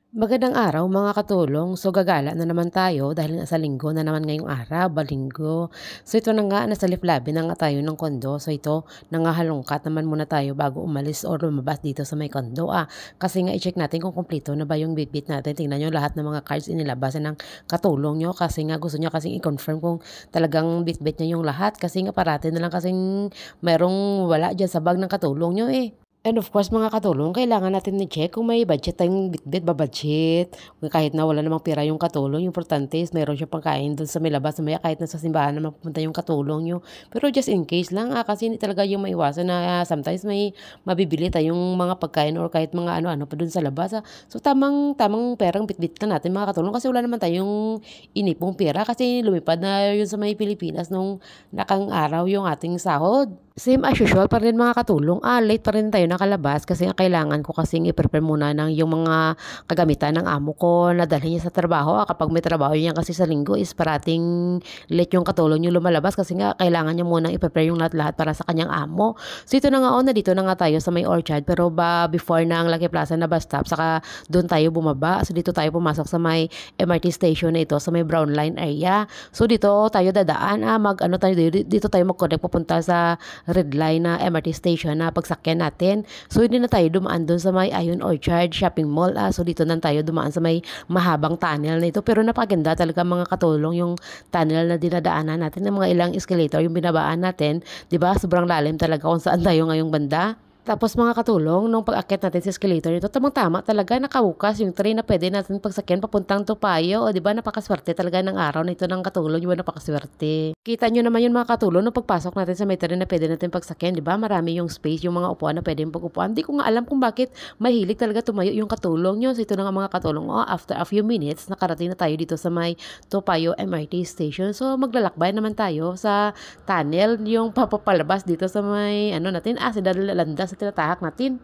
Magandang araw mga katulong. So gagala na naman tayo dahil nga sa linggo na naman ngayong araw, balinggo. So ito na nga, nasa liplabi na nga tayo ng kondo. So ito, nangahalongkat naman muna tayo bago umalis or lumabas dito sa may kondo. Kasi nga i-check natin kung kumpleto na ba yung bitbit natin. Tingnan nyo lahat ng mga cards inilabasan ng katulong nyo. Kasi nga gusto niya kasing i-confirm kung talagang bitbit niya yung lahat. Kasi nga parati na lang kasing merong wala dyan sa bag ng katulong nyo eh. And of course mga katulong, kailangan natin ni-check kung may budget tayong bitbit, ba-budget. Kahit na wala namang pera yung katulong, yung importante is meron siyang pangkain doon sa may labas, maya kahit na sa simbahan na mapupunta yung katulong nyo. Pero just in case lang, kasi hindi talaga yung maiwasan na sometimes may mabibili tayong mga pagkain or kahit mga ano-ano pa doon sa labas. So tamang perang bitbit na natin mga katulong kasi wala naman tayong inipong pera kasi lumipad na yun sa may Pilipinas nung nakang araw yung ating sahod. Same as usual pa rin mga katulong. Late pa rin tayo nakalabas kasi nga kailangan ko kasing i-prepare muna ng yung mga kagamitan ng amo ko na dalhin niya sa trabaho. Kapag may trabaho niya kasi sa linggo is parating late yung katulong yung lumalabas kasi nga kailangan niya muna i-prepare yung lahat-lahat para sa kanyang amo. So ito na nga na dito na nga tayo sa may orchard pero before na ang Lucky Plaza na bus stop saka doon tayo bumaba. So dito tayo pumasok sa may MRT station na ito sa may Brown Line area. So dito tayo dadaan dito tayo mag-connect papunta sa red line na MRT station na pagsakyan natin. So hindi na tayo dumaan doon sa may Ayun Orchard Shopping Mall. So dito na tayo dumaan sa may mahabang tunnel na ito. Pero napaganda talaga mga katulong yung tunnel na dinadaanan natin. Ng mga ilang escalator yung binabaan natin. 'Di ba? Sobrang lalim talaga kung saan tayo ngayong banda. Tapos mga katulong, nung pag-akyat natin sa escalator nito, tamang-tama talaga nakabukas yung train na pwede natin pagsakyan papuntang Topayo. O di ba napakaswerte talaga ng araw na ito ng katulong, di ba napakaswerte. Kita nyo naman yung mga katulong nung pagpasok natin sa may train na pwede natin pagsakyan, di ba? Marami yung space, yung mga upuan na pwede yung pag-upuan. Di ko nga alam kung bakit mahilig talaga tumayo yung katulong nyo. So ito na nga mga katulong, after a few minutes, nakarating na tayo dito sa may Topayo MRT station. So maglalakbay naman tayo sa tunnel, yung papapalabas dito sa may sa Dalalanda sa tinatahak natin.